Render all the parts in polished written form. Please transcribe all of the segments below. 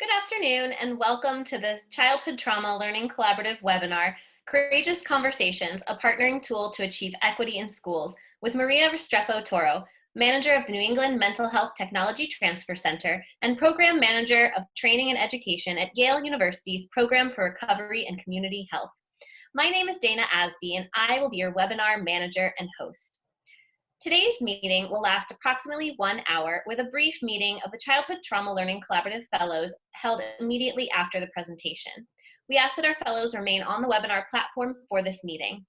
Good afternoon and welcome to the Childhood Trauma Learning Collaborative webinar, Courageous Conversations, a Partnering Tool to Achieve Equity in Schools, with Maria Restrepo-Toro, Manager of the New England Mental Health Technology Transfer Center and Program Manager of Training and Education at Yale University's Program for Recovery and Community Health. My name is Dana Asby and I will be your webinar manager and host. Today's meeting will last approximately 1 hour with a brief meeting of the Childhood Trauma Learning Collaborative Fellows held immediately after the presentation. We ask that our fellows remain on the webinar platform for this meeting.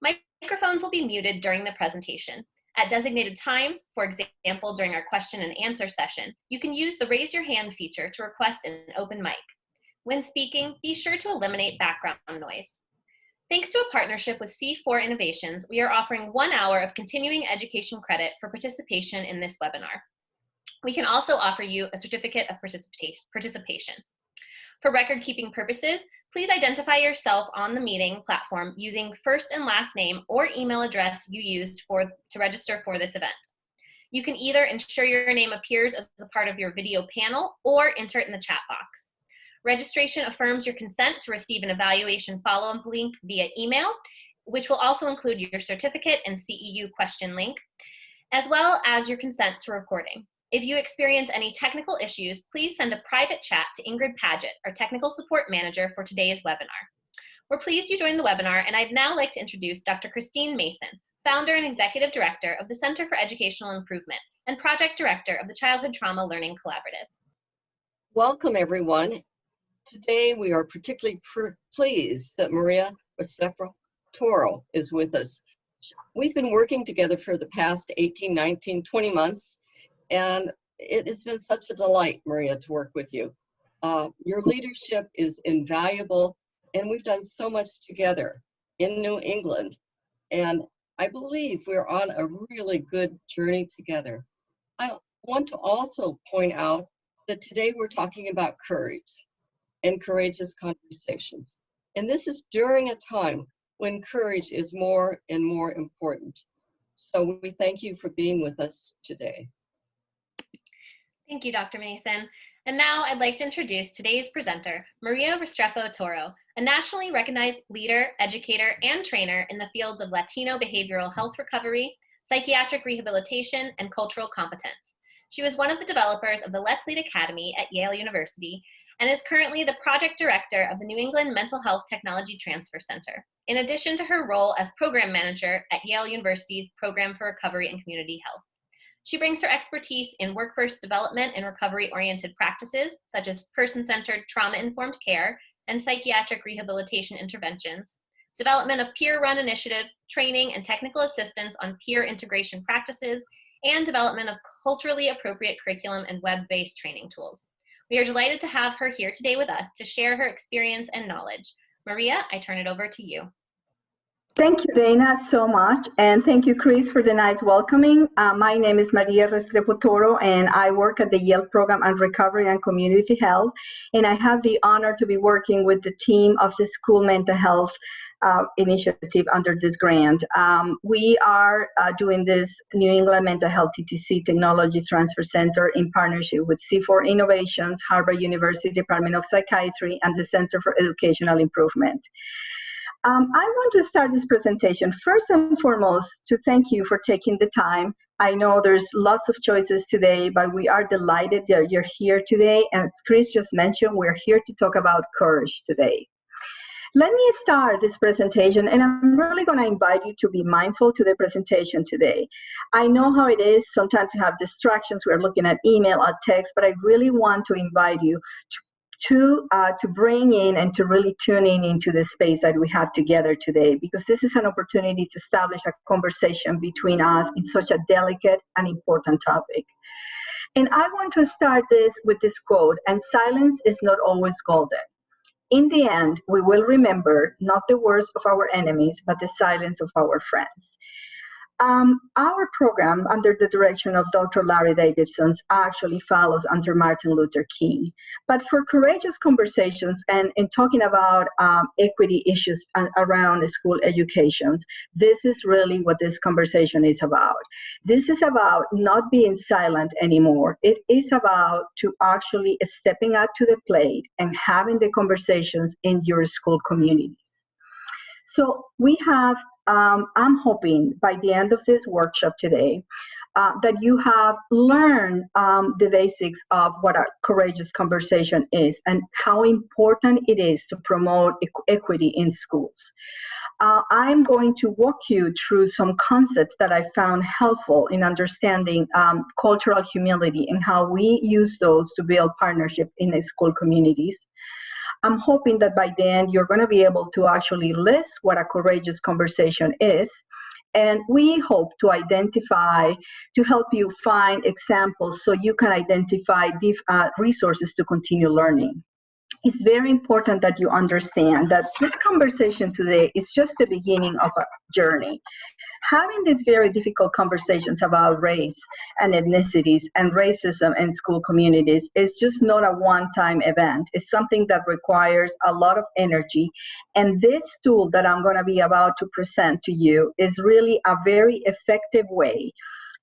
Microphones will be muted during the presentation. At designated times, for example, during our question and answer session, you can use the raise your hand feature to request an open mic. When speaking, be sure to eliminate background noise. Thanks to a partnership with C4 Innovations, we are offering 1 hour of continuing education credit for participation in this webinar. We can also offer you a certificate of participation. For record-keeping purposes, please identify yourself on the meeting platform using first and last name or email address you used to register for this event. You can either ensure your name appears as a part of your video panel or enter it in the chat box. Registration affirms your consent to receive an evaluation follow-up link via email, which will also include your certificate and CEU question link, as well as your consent to recording. If you experience any technical issues, please send a private chat to Ingrid Paget, our technical support manager for today's webinar. We're pleased you joined the webinar, and I'd now like to introduce Dr. Christine Mason, founder and executive director of the Center for Educational Improvement and project director of the Childhood Trauma Learning Collaborative. Welcome, everyone. Today, we are particularly pleased that Maria Restrepo-Toro is with us. We've been working together for the past 18, 19, 20 months, and it has been such a delight, Maria, to work with you. Your leadership is invaluable, and we've done so much together in New England, and I believe we're on a really good journey together. I want to also point out that today we're talking about courage and courageous conversations. And this is during a time when courage is more and more important. So we thank you for being with us today. Thank you, Dr. Mason. And now I'd like to introduce today's presenter, Maria Restrepo-Toro, a nationally recognized leader, educator, and trainer in the fields of Latino behavioral health recovery, psychiatric rehabilitation, and cultural competence. She was one of the developers of the Let's Lead Academy at Yale University and is currently the project director of the New England Mental Health Technology Transfer Center, in addition to her role as program manager at Yale University's Program for Recovery and Community Health. She brings her expertise in workforce development and recovery-oriented practices, such as person-centered trauma-informed care and psychiatric rehabilitation interventions, development of peer-run initiatives, training and technical assistance on peer integration practices, and development of culturally appropriate curriculum and web-based training tools. We are delighted to have her here today with us to share her experience and knowledge. Maria, I turn it over to you. Thank you, Dana, so much. And thank you, Chris, for the nice welcoming. My name is Maria Restrepo-Toro, and I work at the Yale Program on Recovery and Community Health. And I have the honor to be working with the team of the School Mental Health initiative under this grant. We are doing this New England Mental Health TTC Technology Transfer Center in partnership with C4 Innovations, Harvard University Department of Psychiatry, and the Center for Educational Improvement. I want to start this presentation first and foremost to thank you for taking the time. I know there's lots of choices today, but we are delighted that you're here today. And as Chris just mentioned, we're here to talk about courage today. Let me start this presentation, and I'm really going to invite you to be mindful to the presentation today. I know how it is. Sometimes you have distractions. We're looking at email or text, but I really want to invite you to bring in and to really tune in into the space that we have together today, because this is an opportunity to establish a conversation between us in such a delicate and important topic. And I want to start this with this quote, and silence is not always golden. In the end, we will remember not the words of our enemies, but the silence of our friends. Our program, under the direction of Dr. Larry Davidson, actually follows under Martin Luther King. But for courageous conversations and in talking about equity issues around school education, this is really what this conversation is about. This is about not being silent anymore. It is about to actually stepping up to the plate and having the conversations in your school communities. So we have, I'm hoping by the end of this workshop today, that you have learned the basics of what a courageous conversation is and how important it is to promote equity in schools. I'm going to walk you through some concepts that I found helpful in understanding cultural humility and how we use those to build partnership in the school communities. I'm hoping that by then you're going to be able to actually list what a courageous conversation is. And we hope to identify, to help you find examples so you can identify resources to continue learning. It's very important that you understand that this conversation today is just the beginning of a journey. Having these very difficult conversations about race and ethnicities and racism in school communities is just not a one-time event. It's something that requires a lot of energy. And this tool that I'm going to be about to present to you is really a very effective way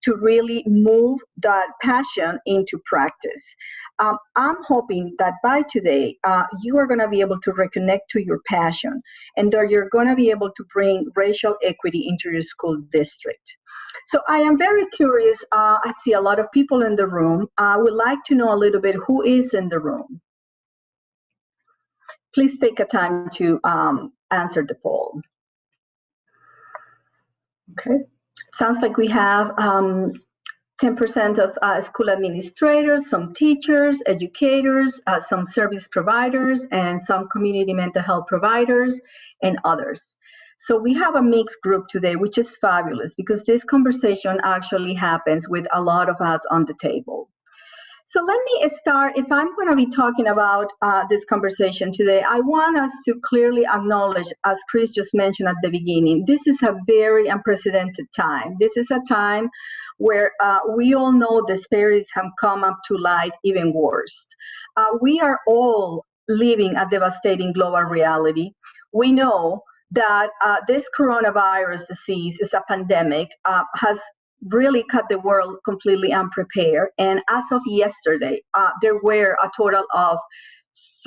to really move that passion into practice. I'm hoping that by today, you are going to be able to reconnect to your passion and that you're going to be able to bring racial equity into your school district. So I am very curious. I see a lot of people in the room. I would like to know a little bit who is in the room. Please take a time to answer the poll. Okay. Sounds like we have 10% of school administrators, some teachers, educators, some service providers, and some community mental health providers, and others. So we have a mixed group today, which is fabulous because this conversation actually happens with a lot of us on the table. So let me start. If I'm going to be talking about this conversation today, I want us to clearly acknowledge, as Chris just mentioned at the beginning, this is a very unprecedented time. This is a time where we all know disparities have come up to light even worse. We are all living a devastating global reality. We know that this coronavirus disease is a pandemic, has really caught the world completely unprepared. And as of yesterday, there were a total of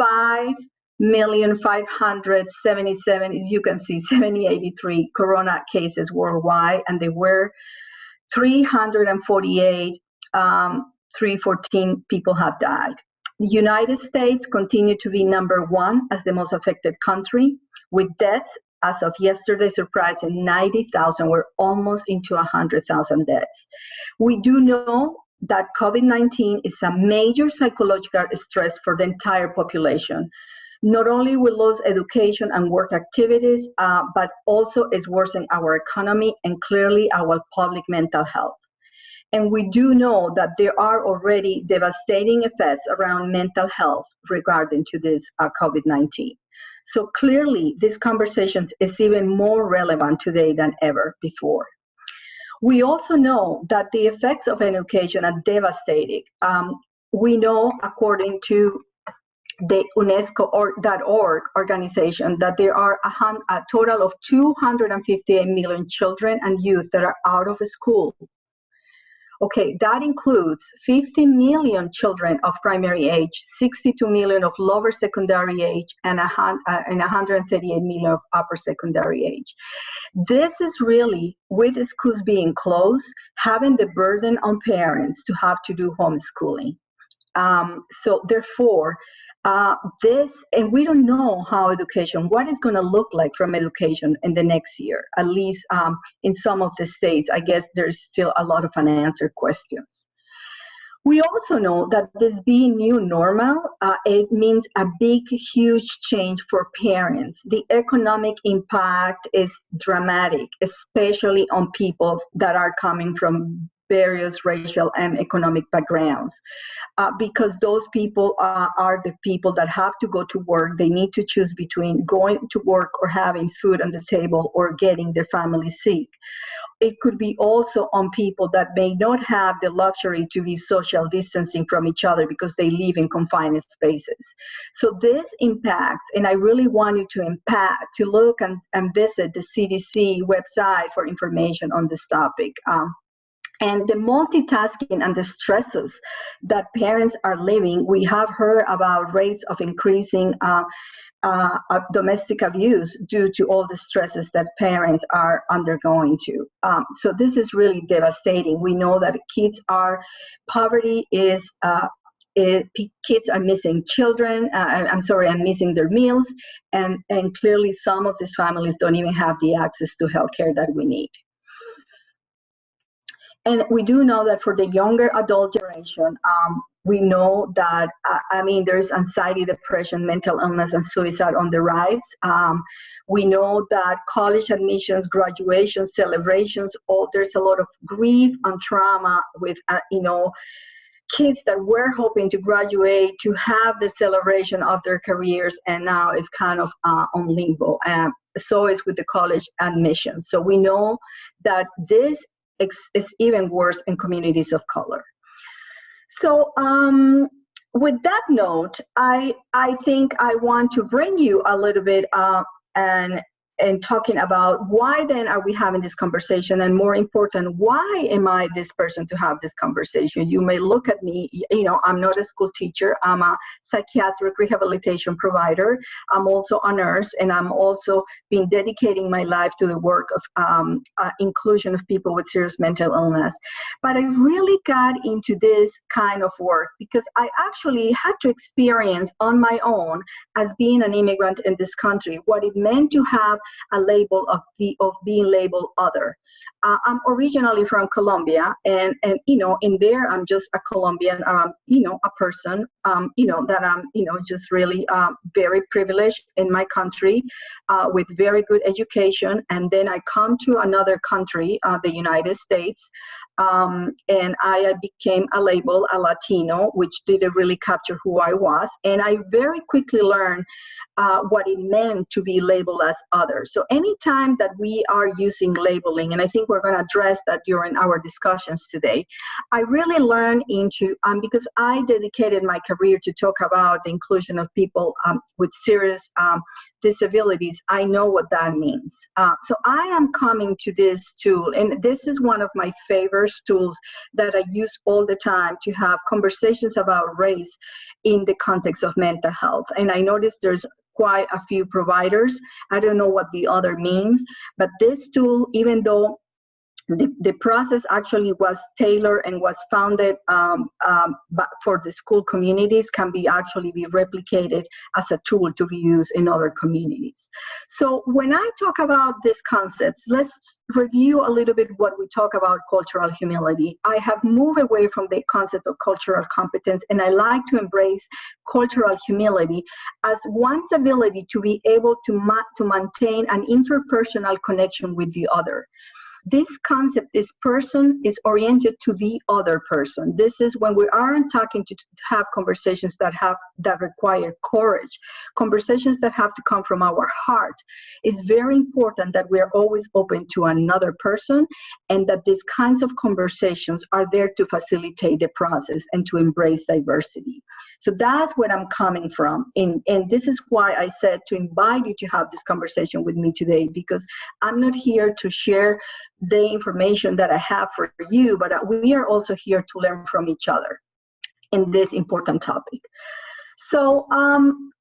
5,577,000, as you can see, 783 corona cases worldwide, and there were 348, 314 people have died. The United States continued to be #1 as the most affected country, with deaths as of yesterday surprising 90,000. We're almost into 100,000 deaths. We do know that COVID-19 is a major psychological stress for the entire population. Not only we lose education and work activities, but also it's worsening our economy and clearly our public mental health. And we do know that there are already devastating effects around mental health regarding to this COVID-19. So clearly, this conversation is even more relevant today than ever before. We also know that the effects of education are devastating. We know, according to the UNESCO.org organization, that there are a total of 258 million children and youth that are out of school. Okay, that includes 50 million children of primary age, 62 million of lower secondary age, and 138 million of upper secondary age. This is really, with the schools being closed, having the burden on parents to have to do homeschooling. So therefore, and we don't know how education, what it's going to look like from education in the next year, at least in some of the states. I guess there's still a lot of unanswered questions. We also know that this being new normal, it means a big, huge change for parents. The economic impact is dramatic, especially on people that are coming from various racial and economic backgrounds. Because those people are the people that have to go to work. They need to choose between going to work or having food on the table or getting their family sick. It could be also on people that may not have the luxury to be social distancing from each other because they live in confined spaces. So this impacts, and I really want you to look and visit the CDC website for information on this topic. And the multitasking and the stresses that parents are living, we have heard about rates of increasing domestic abuse due to all the stresses that parents are undergoing to. So this is really devastating. We know that poverty is, kids are missing children, and missing their meals, and clearly some of these families don't even have the access to healthcare that we need. And we do know that for the younger adult generation, we know that, there's anxiety, depression, mental illness, and suicide on the rise. We know that college admissions, graduation, celebrations, there's a lot of grief and trauma with, kids that were hoping to graduate, to have the celebration of their careers, and now it's kind of on limbo. So is with the college admissions. So we know that this is even worse in communities of color. So with that note, I think I want to bring you a little bit and talking about why then are we having this conversation, and more important, why am I this person to have this conversation? You may look at me, I'm not a school teacher, I'm a psychiatric rehabilitation provider, I'm also a nurse, and I'm also been dedicating my life to the work of inclusion of people with serious mental illness. But I really got into this kind of work because I actually had to experience on my own, as being an immigrant in this country, what it meant to have a label of being labeled other. I'm originally from Colombia, and in there I'm just a Colombian, a person, that I'm, just really very privileged in my country with very good education, and then I come to another country, the United States, and I became a Latino, which didn't really capture who I was, and I very quickly learned what it meant to be labeled as other. So anytime that we are using labeling, and I think we're going to address that during our discussions today, I really learned because I dedicated my career to talk about the inclusion of people with serious disabilities. I know what that means. So I am coming to this tool, and this is one of my favorite tools that I use all the time to have conversations about race in the context of mental health. And I noticed there's quite a few providers. I don't know what the other means, but this tool, even though the process actually was tailored and was founded for the school communities, can be replicated as a tool to be used in other communities. So when I talk about these concepts, let's review a little bit what we talk about cultural humility. I have moved away from the concept of cultural competence, and I like to embrace cultural humility as one's ability to be able to maintain an interpersonal connection with the other. This concept, this person is oriented to the other person. This is when we aren't talking to have conversations that require courage, conversations that have to come from our heart. It's very important that we are always open to another person, and that these kinds of conversations are there to facilitate the process and to embrace diversity. So that's where I'm coming from. And this is why I said to invite you to have this conversation with me today, because I'm not here to share the information that I have for you, but we are also here to learn from each other in this important topic. So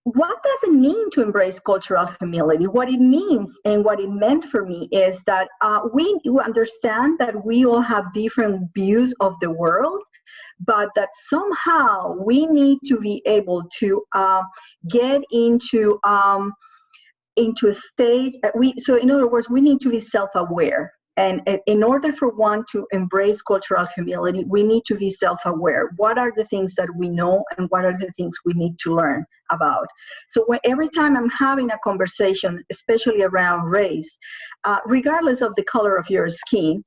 what does it mean to embrace cultural humility? What it means and what it meant for me is that we understand that we all have different views of the world, but that somehow we need to be able to get into a stage. So in other words, we need to be self-aware. And in order for one to embrace cultural humility, we need to be self-aware. What are the things that we know, and what are the things we need to learn about? So every time I'm having a conversation, especially around race, regardless of the color of your skin,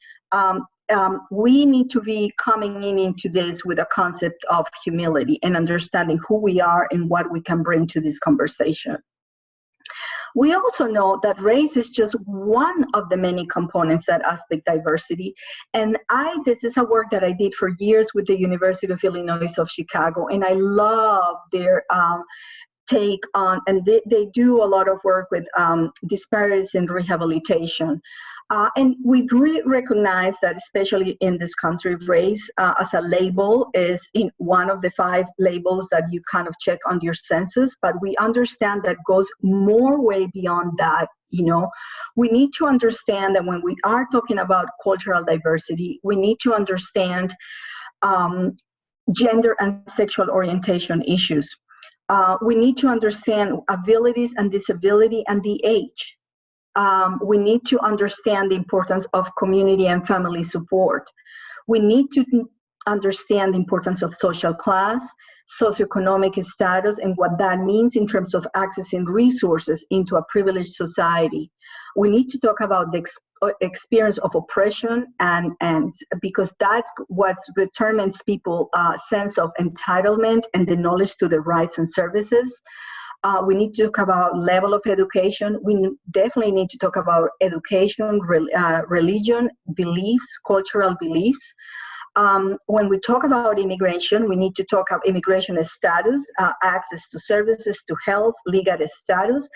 we need to be coming into this with a concept of humility and understanding who we are and what we can bring to this conversation. We also know that race is just one of the many components that aspect diversity. And this is a work that I did for years with the University of Illinois of Chicago, and I love their take on, and they do a lot of work with disparities in rehabilitation. And we recognize that, especially in this country, race as a label is in one of the 5 labels that you kind of check on your census, but we understand that goes more way beyond that. We need to understand that when we are talking about cultural diversity, we need to understand gender and sexual orientation issues. We need to understand abilities and disability and the age. We need to understand the importance of community and family support. We need to understand the importance of social class, socioeconomic status, and what that means in terms of accessing resources into a privileged society. We need to talk about the experience of oppression, and because that's what determines people's sense of entitlement and the knowledge to the rights and services. We need to talk about level of education. We definitely need to talk about education, religion, beliefs, cultural beliefs. When we talk about immigration, we need to talk about immigration status, access to services, to health, legal status.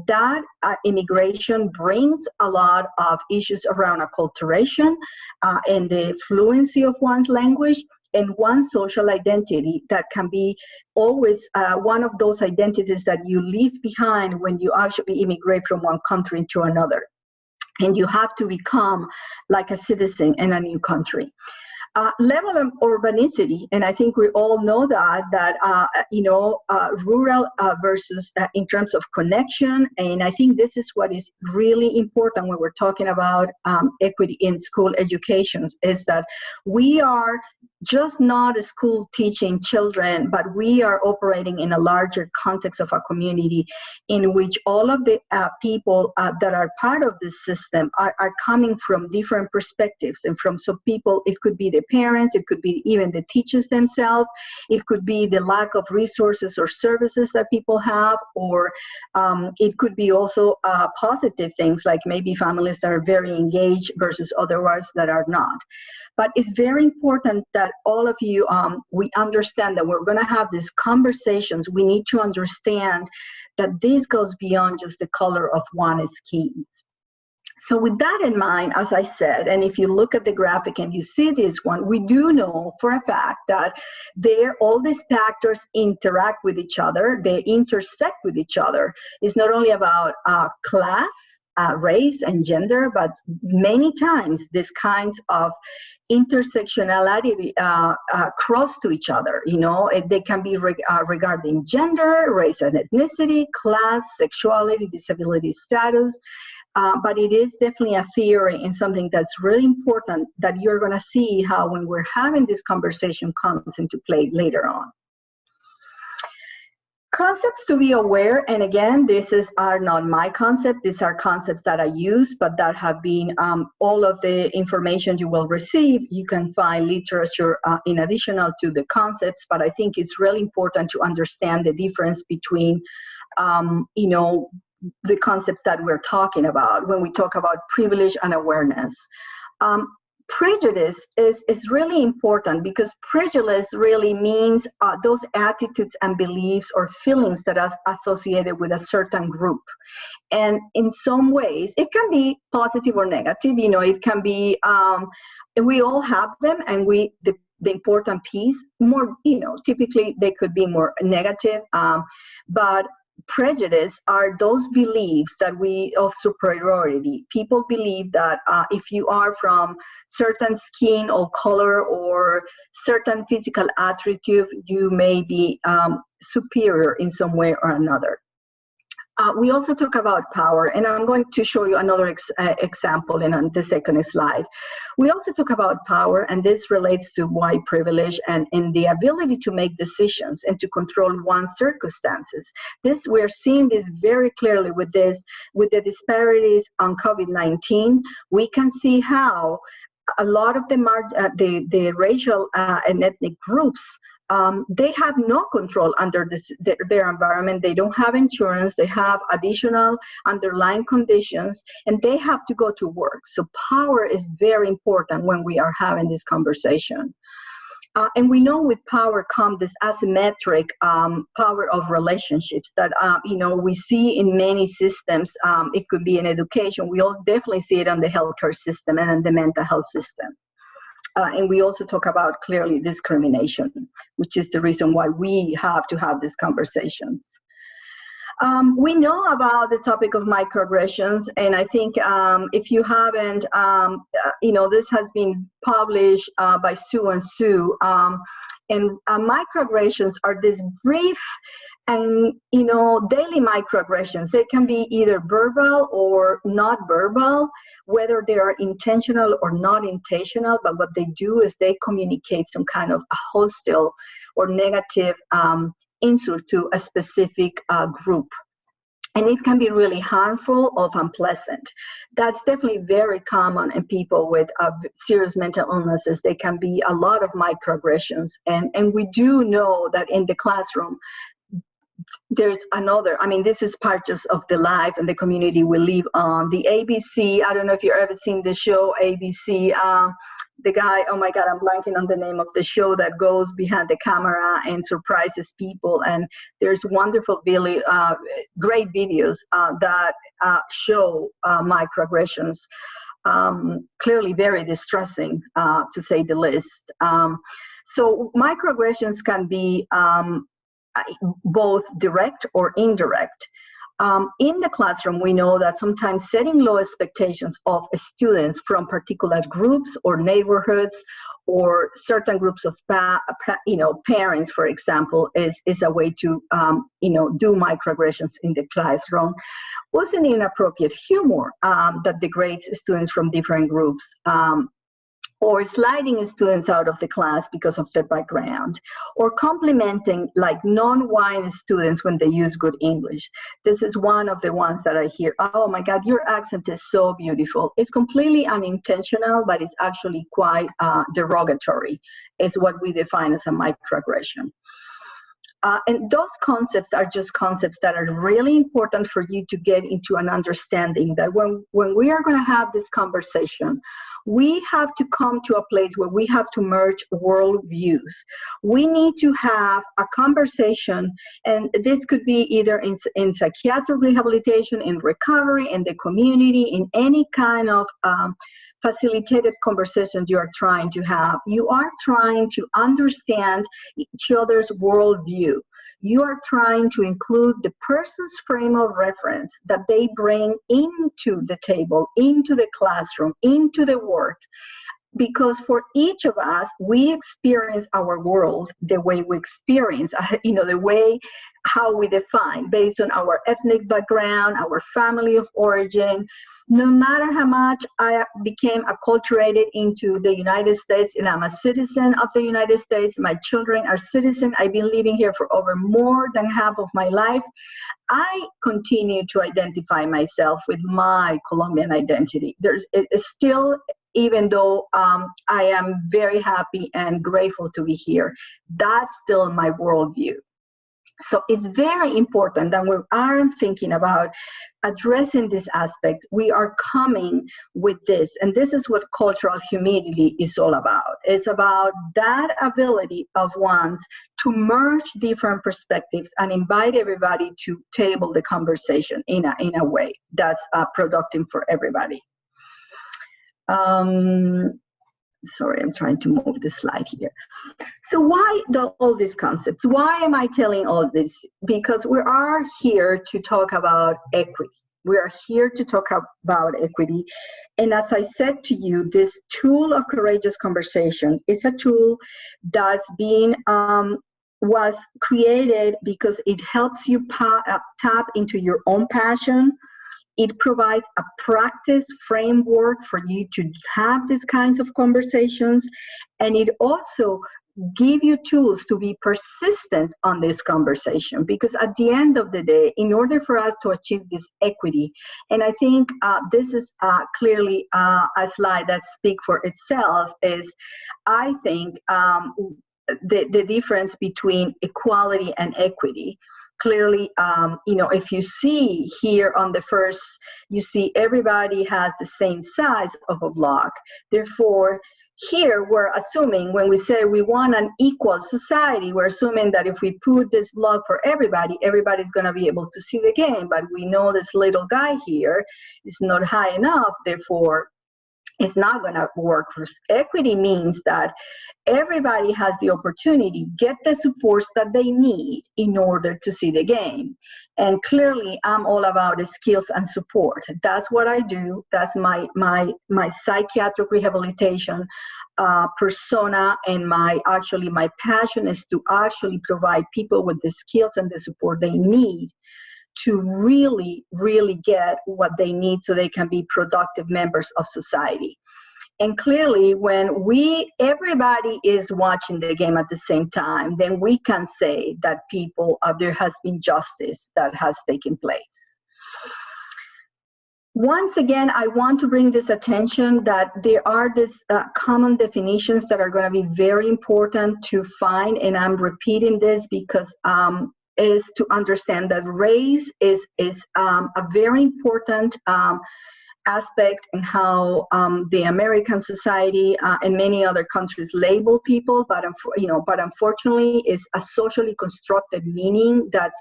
That immigration brings a lot of issues around acculturation and the fluency of one's language, and one's social identity that can be always one of those identities that you leave behind when you actually immigrate from one country to another. And you have to become like a citizen in a new country. Level of urbanicity, and I think we all know that rural versus in terms of connection, and I think this is what is really important when we're talking about equity in school educations, is that we are just not a school teaching children, but we are operating in a larger context of a community in which all of the people that are part of this system are coming from different perspectives. And from some people, it could be the parents, it could be even the teachers themselves, it could be the lack of resources or services that people have, or it could be also positive things like maybe families that are very engaged versus otherwise that are not. But it's very important that all of you, we understand that we're going to have these conversations. We need to understand that this goes beyond just the color of one's skin. So with that in mind, as I said, and if you look at the graphic and you see this one, we do know for a fact that all these factors interact with each other, they intersect with each other. It's not only about class, race and gender, but many times these kinds of intersectionality cross to each other. They can be regarding gender, race and ethnicity, class, sexuality, disability status, but it is definitely a theory and something that's really important that you're going to see how when we're having this conversation comes into play later on. Concepts to be aware, and again, are not my concept. These are concepts that I use, but that have been all of the information you will receive. You can find literature in addition to the concepts, but I think it's really important to understand the difference between, the concepts that we're talking about when we talk about privilege and awareness. Prejudice is really important because prejudice really means those attitudes and beliefs or feelings that are associated with a certain group. And in some ways, it can be positive or negative. It can be, we all have them, and the important piece, more, typically they could be more negative, but prejudice are those beliefs that of superiority. People believe that if you are from certain skin or color or certain physical attribute, you may be superior in some way or another. We also talk about power, and I'm going to show you another example in the second slide. We also talk about power, and this relates to white privilege and the ability to make decisions and to control one's circumstances. We're seeing this very clearly with the disparities on COVID-19. We can see how a lot of them are the racial and ethnic groups. They have no control under their environment. They don't have insurance. They have additional underlying conditions, and they have to go to work. So power is very important when we are having this conversation. And we know with power comes this asymmetric power of relationships that, we see in many systems. It could be in education. We all definitely see it on the healthcare system and in the mental health system. And we also talk about clearly discrimination, which is the reason why we have to have these conversations. We know about the topic of microaggressions, and I think if you haven't, this has been published by Sue and Sue, and microaggressions are this brief and, daily microaggressions. They can be either verbal or not verbal, whether they are intentional or not intentional, but what they do is they communicate some kind of a hostile or negative insult to a specific group. And it can be really harmful or unpleasant. That's definitely very common in people with serious mental illnesses. There can be a lot of microaggressions. And we do know that in the classroom, there's another, this is part just of the life and the community we live on. The ABC, I don't know if you've ever seen the show ABC, the guy, oh my God, I'm blanking on the name of the show that goes behind the camera and surprises people. And there's wonderful, really great videos that show microaggressions. Clearly very distressing, to say the least. So microaggressions can be both direct or indirect. In the classroom, we know that sometimes setting low expectations of students from particular groups or neighborhoods or certain groups of parents, for example, is a way to do microaggressions in the classroom. Also, inappropriate humor that degrades students from different groups. Or sliding students out of the class because of their background, or complimenting like non-white students when they use good English. This is one of the ones that I hear, oh my God, your accent is so beautiful. It's completely unintentional, but it's actually quite derogatory. It's what we define as a microaggression. And those concepts are just concepts that are really important for you to get into an understanding that when we are going to have this conversation, we have to come to a place where we have to merge worldviews. We need to have a conversation, and this could be either in psychiatric rehabilitation, in recovery, in the community, in any kind of facilitated conversations you are trying to have. You are trying to understand each other's worldview. You are trying to include the person's frame of reference that they bring into the table, into the classroom, into the work. Because for each of us, we experience our world the way we experience, the way how we define based on our ethnic background, our family of origin. No matter how much I became acculturated into the United States and I'm a citizen of the United States, my children are citizens, I've been living here for over more than half of my life, I continue to identify myself with my Colombian identity. It's still, even though I am very happy and grateful to be here, that's still my worldview. So it's very important that we are thinking about addressing this aspect. We are coming with this, and this is what cultural humility is all about. It's about that ability of ones to merge different perspectives and invite everybody to table the conversation in a way that's productive for everybody. Sorry, I'm trying to move the slide here. So why all these concepts? Why am I telling all this? Because we are here to talk about equity. We are here to talk about equity. And as I said to you, this tool of courageous conversation is a tool that's was created because it helps you tap into your own passion. It provides a practice framework for you to have these kinds of conversations, and it also give you tools to be persistent on this conversation, because at the end of the day, in order for us to achieve this equity, and I think this is clearly a slide that speaks for itself, is I think the difference between equality and equity. Clearly, if you see here on the first, you see everybody has the same size of a block. Therefore, here we're assuming, when we say we want an equal society, we're assuming that if we put this block for everybody, everybody's going to be able to see the game. But we know this little guy here is not high enough, therefore it's not going to work. Equity means that everybody has the opportunity, get the supports that they need in order to see the game. And clearly, I'm all about the skills and support. That's what I do. That's my psychiatric rehabilitation persona, and my passion is to actually provide people with the skills and the support they need to really, really get what they need so they can be productive members of society. And clearly, when everybody is watching the game at the same time, then we can say that there has been justice that has taken place. Once again, I want to bring this attention that there are these common definitions that are going to be very important to find, and I'm repeating this because is to understand that race is a very important aspect in how the American society and many other countries label people, but unfortunately is a socially constructed meaning that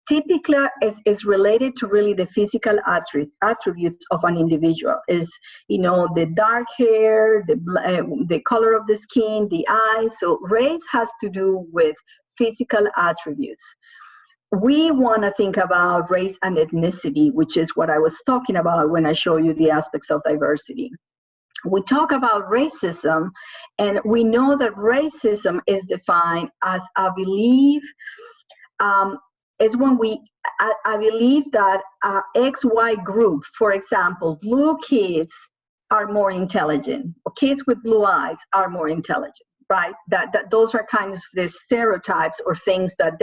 typically is related to really the physical attributes of an individual. Is the dark hair, the color of the skin, the eyes. So race has to do with physical attributes. We want to think about race and ethnicity, which is what I was talking about when I show you the aspects of diversity. We talk about racism, and we know that racism is defined as, I believe, is when I believe that XY group, for example, blue kids are more intelligent, or kids with blue eyes are more intelligent. Right, that those are kind of the stereotypes or things that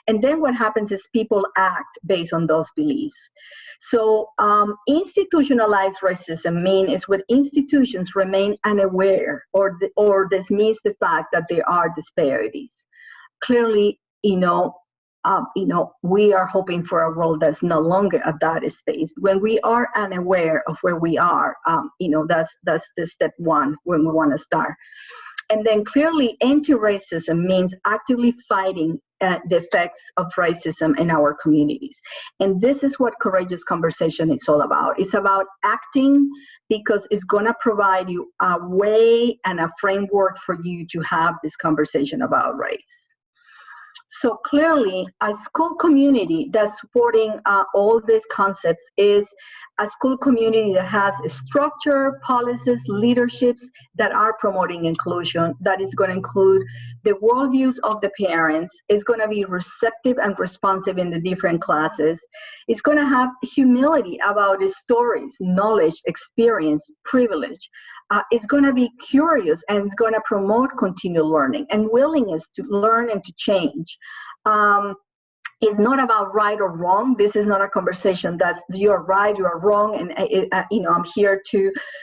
and then what happens is people act based on those beliefs. So institutionalized racism means when institutions remain unaware or dismiss the fact that there are disparities. Clearly, we are hoping for a world that's no longer at that space. When we are unaware of where we are, that's the step one when we want to start. And then clearly, anti-racism means actively fighting the effects of racism in our communities. And this is what Courageous Conversation is all about. It's about acting because it's going to provide you a way and a framework for you to have this conversation about race. So clearly, a school community that's supporting all these concepts is a school community that has a structure, policies, leaderships that are promoting inclusion, that is going to include the worldviews of the parents, is going to be receptive and responsive in the different classes. It's going to have humility about its stories, knowledge, experience, privilege. It's going to be curious, and it's going to promote continual learning and willingness to learn and to change. It's not about right or wrong. This is not a conversation that you're right, you are wrong, and I'm here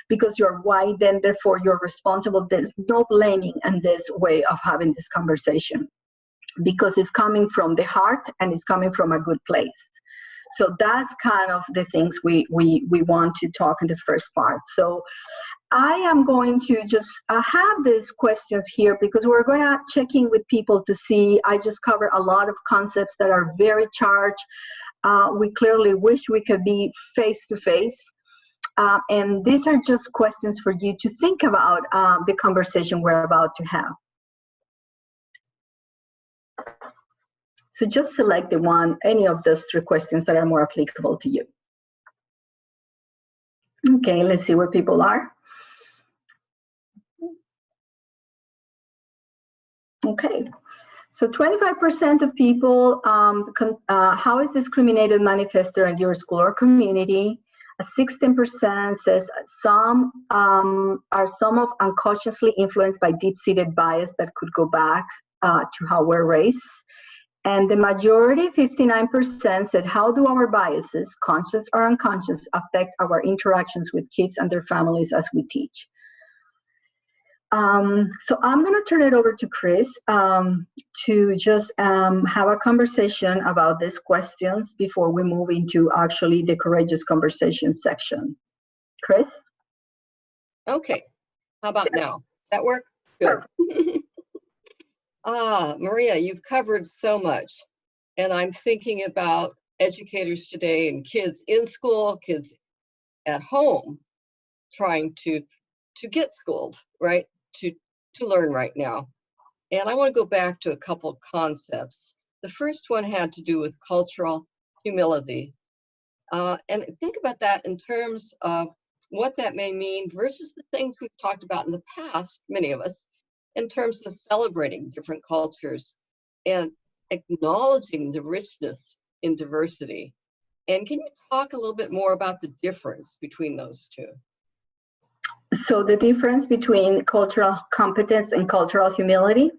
because you're white, then therefore you're responsible. There's no blaming in this way of having this conversation, because it's coming from the heart and it's coming from a good place. So that's kind of the things we want to talk in the first part. So I am going to just have these questions here because we're going to check in with people to see. I just covered a lot of concepts that are very charged. We clearly wish we could be face-to-face. And these are just questions for you to think about the conversation we're about to have. So just select any of those three questions that are more applicable to you. Okay, let's see where people are. Okay, so 25% of people, how is discriminated manifested in your school or community? 16% says some are some of unconsciously influenced by deep-seated bias that could go back to how we're raised. And the majority, 59%, said, how do our biases, conscious or unconscious, affect our interactions with kids and their families as we teach? So I'm going to turn it over to Chris to just have a conversation about these questions before we move into actually the courageous conversation section. Chris? Okay. How about now? Does that work? Good. Maria, you've covered so much. And I'm thinking about educators today and kids in school, kids at home, trying to get schooled, right? To learn right now. And I want to go back to a couple of concepts. The first one had to do with cultural humility. And think about that in terms of what that may mean versus the things we've talked about in the past, many of us, in terms of celebrating different cultures and acknowledging the richness in diversity. And can you talk a little bit more about the difference between those two? So the difference between cultural competence and cultural humility?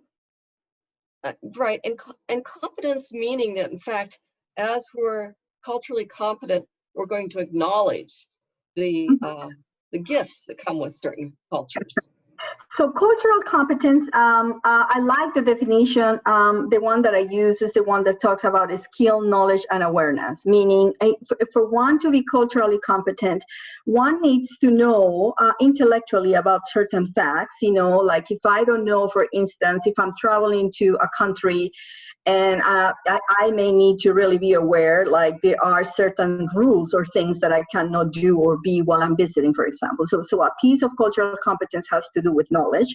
Right, and competence meaning that, in fact, as we're culturally competent, we're going to acknowledge the gifts that come with certain cultures. So cultural competence, I like the definition. The one that I use is the one that talks about skill, knowledge, and awareness, meaning for one to be culturally competent, one needs to know intellectually about certain facts, like if I don't know, for instance, if I'm traveling to a country and I may need to really be aware, like there are certain rules or things that I cannot do or be while I'm visiting, for example. So a piece of cultural competence has to do with knowledge.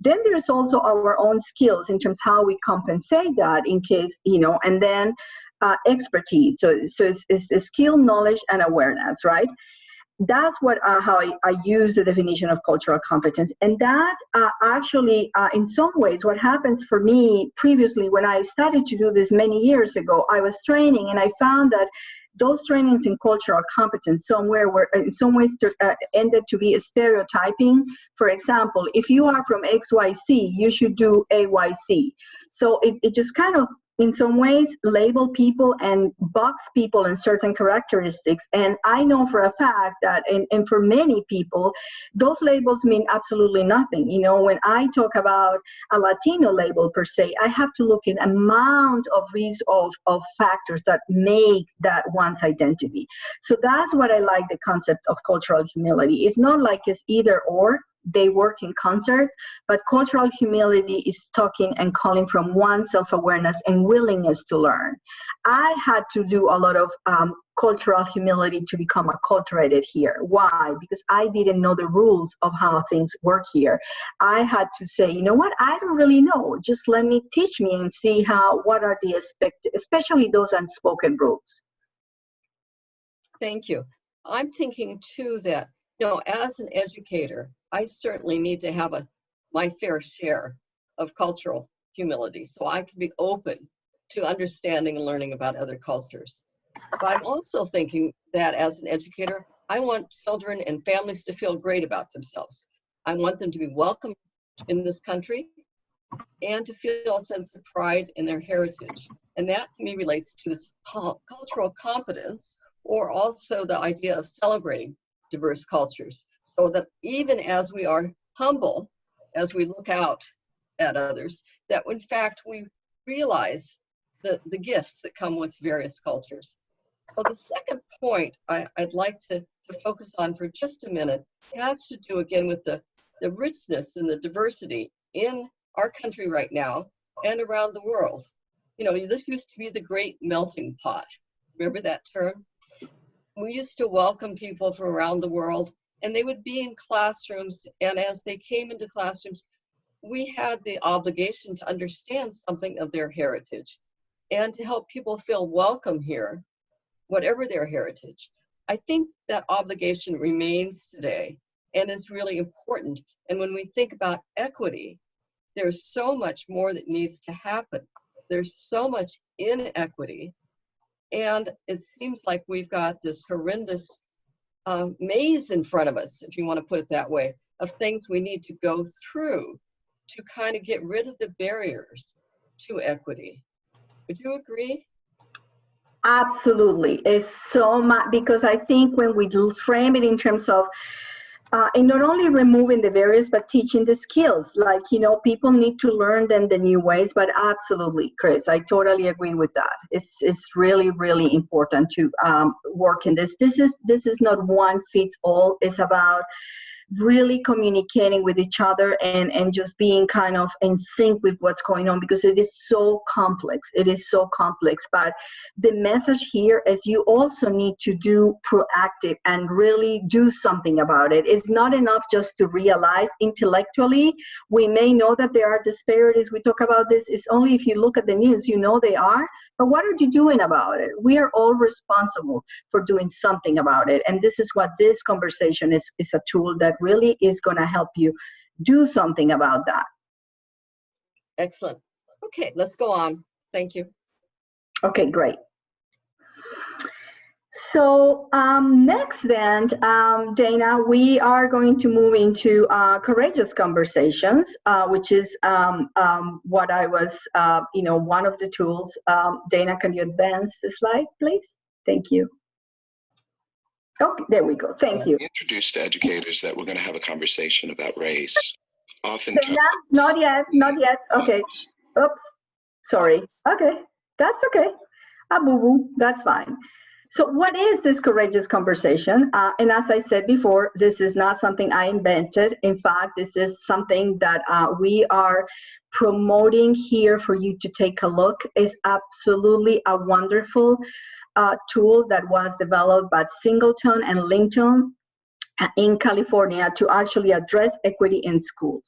Then there's also our own skills in terms of how we compensate that in case, and then expertise. So it's skill, knowledge, and awareness, right? That's what how I use the definition of cultural competence. And that actually, in some ways, what happens for me previously when I started to do this many years ago, I was training and I found that those trainings in cultural competence somewhere were in some ways ended to be stereotyping. For example, if you are from XYZ, you should do AYC. So it just kind of, in some ways, label people and box people in certain characteristics. And I know for a fact that, and for many people, those labels mean absolutely nothing. When I talk about a Latino label per se, I have to look at amount of factors that make that one's identity. So that's what I like the concept of cultural humility. It's not like it's either or. They work in concert, but cultural humility is talking and calling from one's self-awareness and willingness to learn. I had to do a lot of cultural humility to become acculturated here. Why? Because I didn't know the rules of how things work here. I had to say, you know what? I don't really know. Just let me teach me and see what are the especially those unspoken rules. Thank you. I'm thinking too that, as an educator, I certainly need to have my fair share of cultural humility, so I can be open to understanding and learning about other cultures. But I'm also thinking that as an educator, I want children and families to feel great about themselves. I want them to be welcome in this country and to feel a sense of pride in their heritage. And that to me relates to this cultural competence, or also the idea of celebrating diverse cultures, so that even as we are humble, as we look out at others, that in fact we realize the gifts that come with various cultures. So the second point I'd like to focus on for just a minute has to do again with the richness and the diversity in our country right now and around the world. This used to be the great melting pot. Remember that term? We used to welcome people from around the world, and they would be in classrooms, and as they came into classrooms, we had the obligation to understand something of their heritage and to help people feel welcome here, whatever their heritage. I think that obligation remains today, and it's really important. And when we think about equity, there's so much more that needs to happen. There's so much inequity. And it seems like we've got this horrendous maze in front of us, if you want to put it that way, of things we need to go through to kind of get rid of the barriers to equity. Would you agree? Absolutely. It's so much, because I think when we frame it in terms of and not only removing the barriers, but teaching the skills. Like, people need to learn them the new ways, but absolutely, Chris, I totally agree with that. It's really, really important to work in this. This is not one fits all. It's about really communicating with each other and just being kind of in sync with what's going on, because it is so complex. It is so complex. But the message here is you also need to do proactive and really do something about it. It's not enough just to realize intellectually. We may know that there are disparities. We talk about this. It's only if you look at the news, they are. But what are you doing about it? We are all responsible for doing something about it. And this is what this conversation is a tool that really is going to help you do something about that. Excellent. Okay, let's go on. Thank you. Okay, great. So next then, Dana, we are going to move into courageous conversations, which is what I was, one of the tools. Dana, can you advance the slide, please? Thank you. Okay, there we go. Thank you. Introduced to educators that we're going to have a conversation about race. Often, not yet. Okay. Oops. Sorry. Okay. That's okay. Boo-boo. That's fine. So what is this courageous conversation? And as I said before, this is not something I invented. In fact, this is something that we are promoting here for you to take a look. It's absolutely a wonderful tool that was developed by Singleton and Linton in California to actually address equity in schools.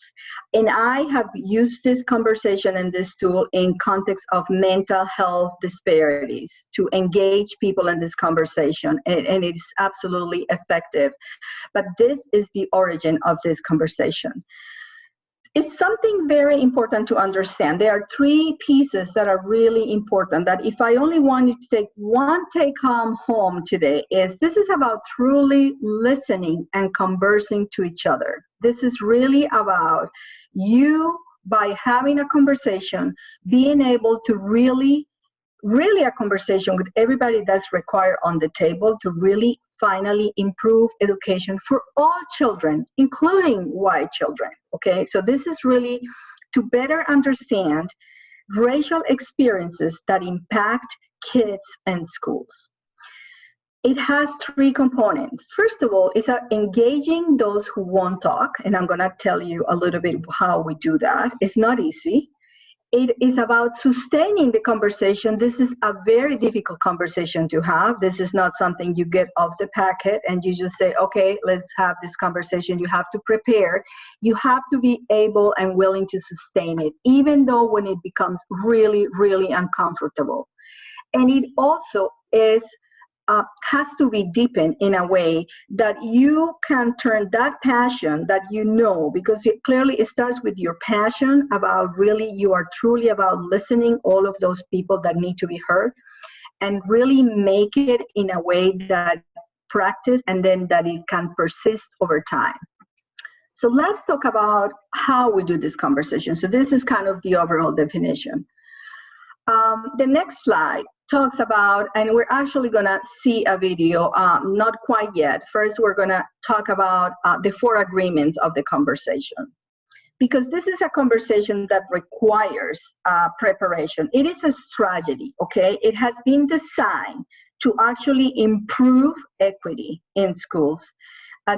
And I have used this conversation and this tool in context of mental health disparities to engage people in this conversation, and it's absolutely effective. But this is the origin of this conversation. It's something very important to understand. There are three pieces that are really important that if I only wanted to take one home today is this is about truly listening and conversing to each other. This is really about you, by having a conversation, being able to really a conversation with everybody that's required on the table to really finally improve education for all children, including white children, okay? So this is really to better understand racial experiences that impact kids and schools. It has three components. First of all, it's engaging those who won't talk, and I'm gonna tell you a little bit how we do that. It's not easy. It is about sustaining the conversation. This is a very difficult conversation to have. This is not something you get off the packet and you just say, okay, let's have this conversation. You have to prepare. You have to be able and willing to sustain it, even though when it becomes really, really uncomfortable. And it also is has to be deepened in a way that you can turn that passion that because clearly it starts with your passion about really, you are truly about listening all of those people that need to be heard, and really make it in a way that practice and then that it can persist over time. So let's talk about how we do this conversation. So this is kind of the overall definition. The next slide talks about, and we're actually going to see a video, not quite yet. First, we're going to talk about the 4 agreements of the conversation, because this is a conversation that requires preparation. It is a strategy, okay? It has been designed to actually improve equity in schools.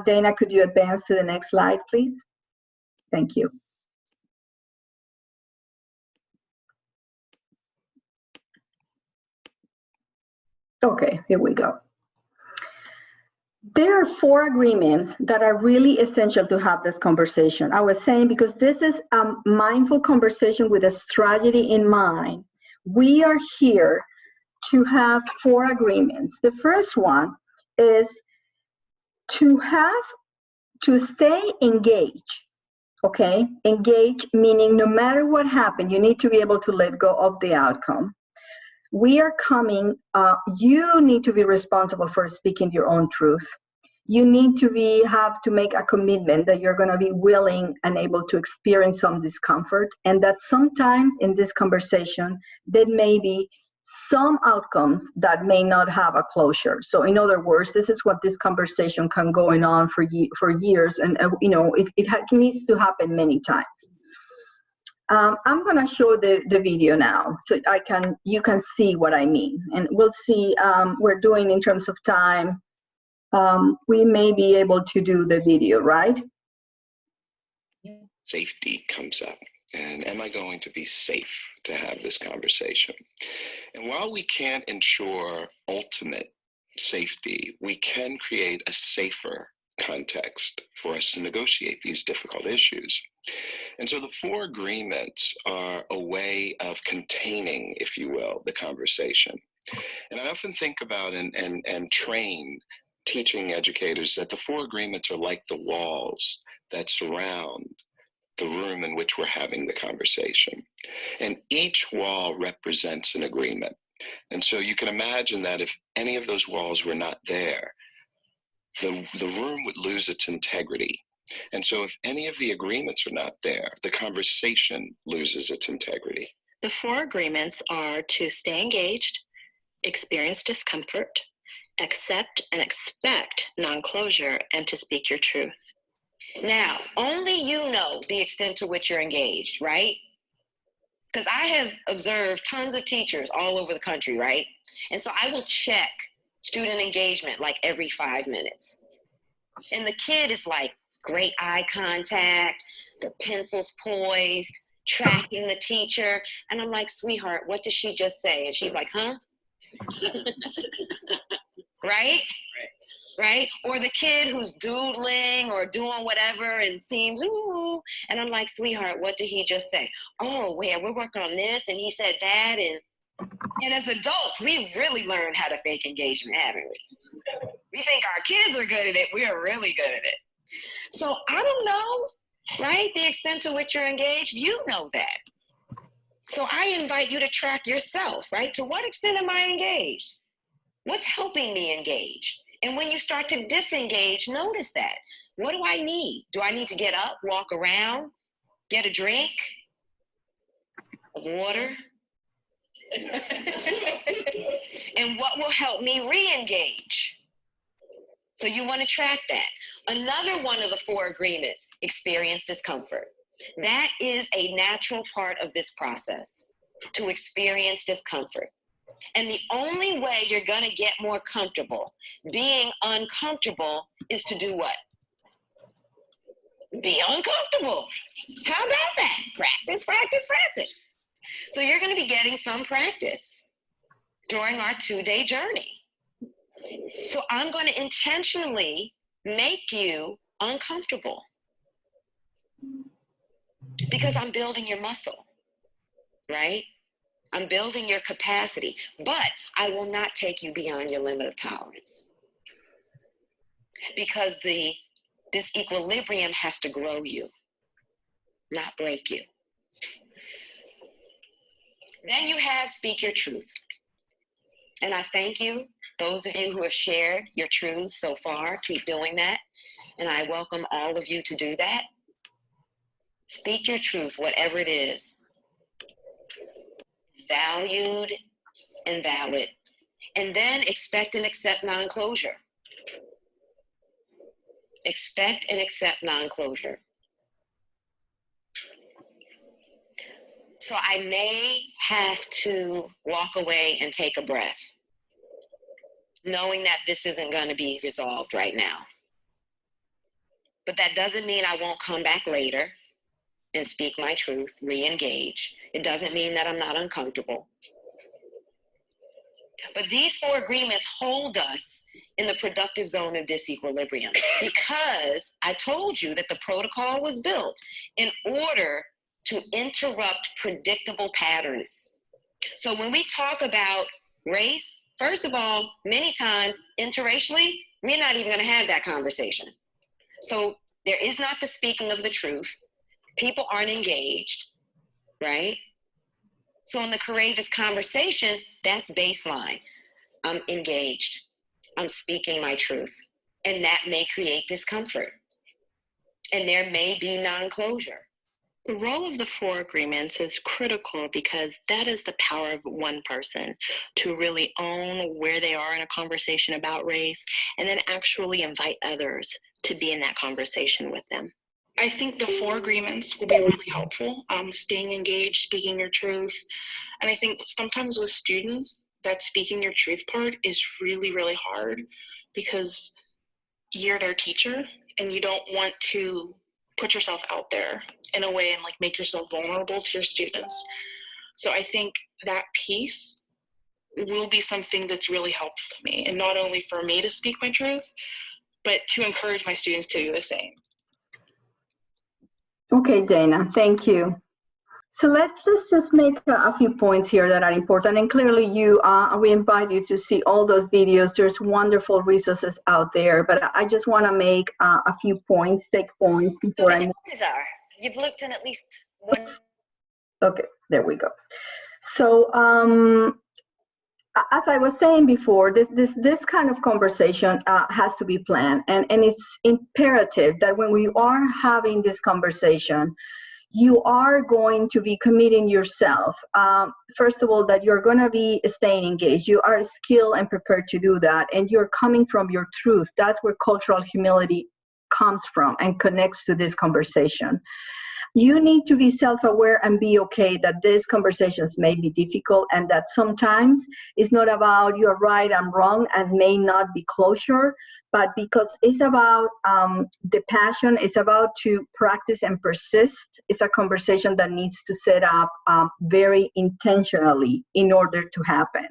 Dana, could you advance to the next slide, please? Thank you. Okay, here we go. There are 4 agreements that are really essential to have this conversation. I was saying because this is a mindful conversation with a strategy in mind. We are here to have 4 agreements. The first one is to stay engaged, okay? Engage meaning no matter what happened, you need to be able to let go of the outcome. We are coming, you need to be responsible for speaking your own truth. you need to have to make a commitment that you're going to be willing and able to experience some discomfort, and that sometimes in this conversation there may be some outcomes that may not have a closure. So in other words, this is what this conversation can go on for years, and it needs to happen many times. I'm going to show the video now, so you can see what I mean, and we'll see. We're doing in terms of time. We may be able to do the video, right? Safety comes up, and am I going to be safe to have this conversation? And while we can't ensure ultimate safety, we can create a safer context for us to negotiate these difficult issues. And so the 4 agreements are a way of containing, if you will, the conversation. And I often think about and train teaching educators that the 4 agreements are like the walls that surround the room in which we're having the conversation. And each wall represents an agreement. And so you can imagine that if any of those walls were not there, the room would lose its integrity. And so if any of the agreements are not there, the conversation loses its integrity. The 4 agreements are to stay engaged, experience discomfort, accept and expect non-closure, and to speak your truth. Now, only you know the extent to which you're engaged, right? Because I have observed tons of teachers all over the country, right? And so I will check student engagement like every 5 minutes. And the kid is like, great eye contact, the pencil's poised, tracking the teacher. And I'm like, sweetheart, what did she just say? And she's like, huh? Right? Right? Or the kid who's doodling or doing whatever and seems, ooh. And I'm like, sweetheart, what did he just say? Oh, yeah, we're working on this. And he said that. And as adults, we've really learned how to fake engagement, haven't we? We think our kids are good at it. We are really good at it. So I don't know, right? The extent to which you're engaged, you know that. So I invite you to track yourself, right? To what extent am I engaged? What's helping me engage? And when you start to disengage, notice that. What do I need? Do I need to get up, walk around, get a drink of water? And what will help me re-engage? So you want to track that. Another one of the 4 agreements, experience discomfort. That is a natural part of this process, to experience discomfort. And the only way you're going to get more comfortable being uncomfortable is to do what? Be uncomfortable. How about that? Practice, practice, practice. So you're going to be getting some practice during our 2-day journey. So I'm going to intentionally make you uncomfortable because I'm building your muscle, right? I'm building your capacity, but I will not take you beyond your limit of tolerance because this equilibrium has to grow you, not break you. Then you have speak your truth. And I thank you, those of you who have shared your truth so far, keep doing that. And I welcome all of you to do that. Speak your truth, whatever it is. It's valued and valid. And then expect and accept non-closure. Expect and accept non-closure. So I may have to walk away and take a breath, knowing that this isn't going to be resolved right now. But that doesn't mean I won't come back later and speak my truth, re-engage. It doesn't mean that I'm not uncomfortable. But these 4 agreements hold us in the productive zone of disequilibrium because I told you that the protocol was built in order to interrupt predictable patterns. So when we talk about race, first of all, many times interracially, we're not even going to have that conversation. So there is not the speaking of the truth. People aren't engaged, right? So in the courageous conversation, that's baseline. I'm engaged. I'm speaking my truth. And that may create discomfort. And there may be non-closure. The role of the 4 agreements is critical because that is the power of one person to really own where they are in a conversation about race and then actually invite others to be in that conversation with them. I think the 4 agreements will be really helpful, staying engaged, speaking your truth. And I think sometimes with students, that speaking your truth part is really, really hard because you're their teacher and you don't want to put yourself out there in a way and like make yourself vulnerable to your students. So I think that piece will be something that's really helpful to me, and not only for me to speak my truth, but to encourage my students to do the same. Okay, Dana, thank you. So let's just make a few points here that are important. And clearly we invite you to see all those videos. There's wonderful resources out there, but I just want to make a few points, take points before So the chances are you've looked in at least one. Okay, there we go. So as I was saying before, this kind of conversation has to be planned, and it's imperative that when we are having this conversation, you are going to be committing yourself. First of all, that you're going to be staying engaged. You are skilled and prepared to do that, and you're coming from your truth. That's where cultural humility comes from and connects to this conversation. You need to be self-aware and be okay that these conversations may be difficult, and that sometimes it's not about you're right, I'm wrong, and may not be closure, but because it's about the passion, it's about to practice and persist. It's a conversation that needs to set up very intentionally in order to happen.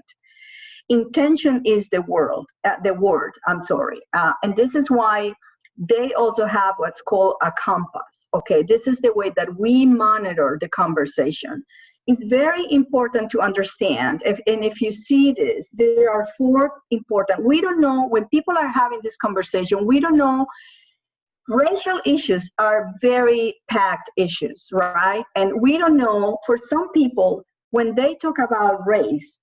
Intention is the word, and this is why they also have what's called a compass. Okay, this is the way that we monitor the conversation. It's very important to understand, if you see this, there are 4 important. We don't know, when people are having this conversation, we don't know, racial issues are very packed issues, right? And we don't know, for some people, when they talk about race,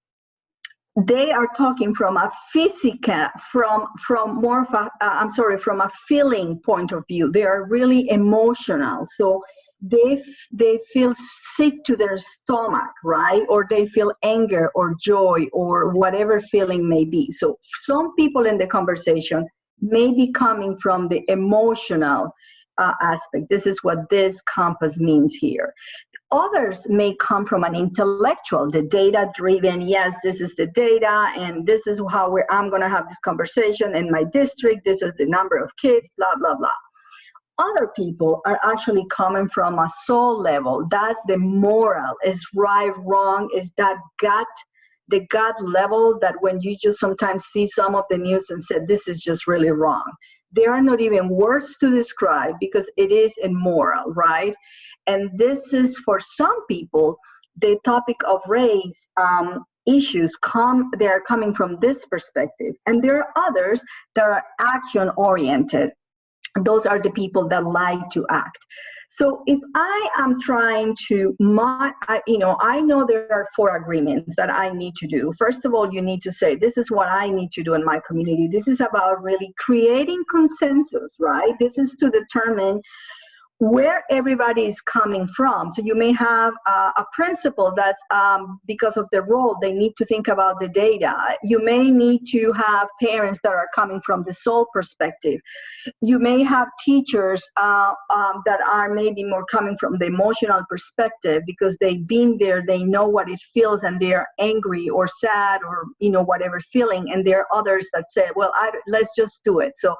they are talking from a physical, from more of a, from a feeling point of view. They are really emotional. So they feel sick to their stomach, right? Or they feel anger or joy or whatever feeling may be. So some people in the conversation may be coming from the emotional aspect. This is what this compass means here. Others may come from an intellectual, the data-driven, yes, this is the data, and this is how I'm going to have this conversation in my district, this is the number of kids, blah, blah, blah. Other people are actually coming from a soul level. That's the moral, is right, wrong, is that gut, the gut level that when you just sometimes see some of the news and say, this is just really wrong. There are not even words to describe because it is immoral, right? And this is, for some people, the topic of race issues they are coming from this perspective. And there are others that are action-oriented. Those are the people that like to act. So if I am trying to, I know there are 4 agreements that I need to do. First of all, you need to say, this is what I need to do in my community. This is about really creating consensus, right? This is to determine where everybody is coming from. So you may have a principal that's because of their role, they need to think about the data. You may need to have parents that are coming from the soul perspective. You may have teachers that are maybe more coming from the emotional perspective because they've been there, they know what it feels, and they're angry or sad or whatever feeling. And there are others that say, well, let's just do it. So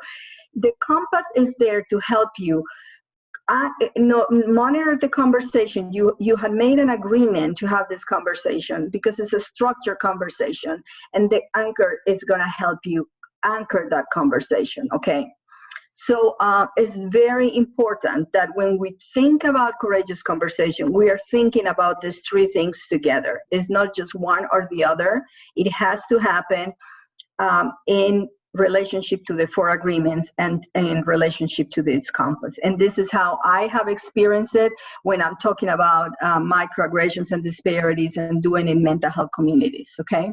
the compass is there to help you monitor the conversation. You had made an agreement to have this conversation because it's a structured conversation, and the anchor is going to help you anchor that conversation. Okay, so it's very important that when we think about courageous conversation, we are thinking about these 3 things together. It's not just one or the other. It has to happen in relationship to the 4 agreements and in relationship to this compass. And this is how I have experienced it when I'm talking about microaggressions and disparities and doing in mental health communities, okay?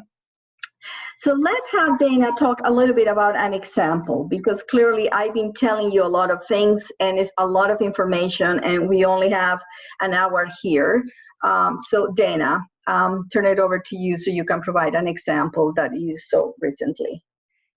So let's have Dana talk a little bit about an example, because clearly I've been telling you a lot of things and it's a lot of information and we only have an hour here. So Dana, turn it over to you so you can provide an example that you saw recently.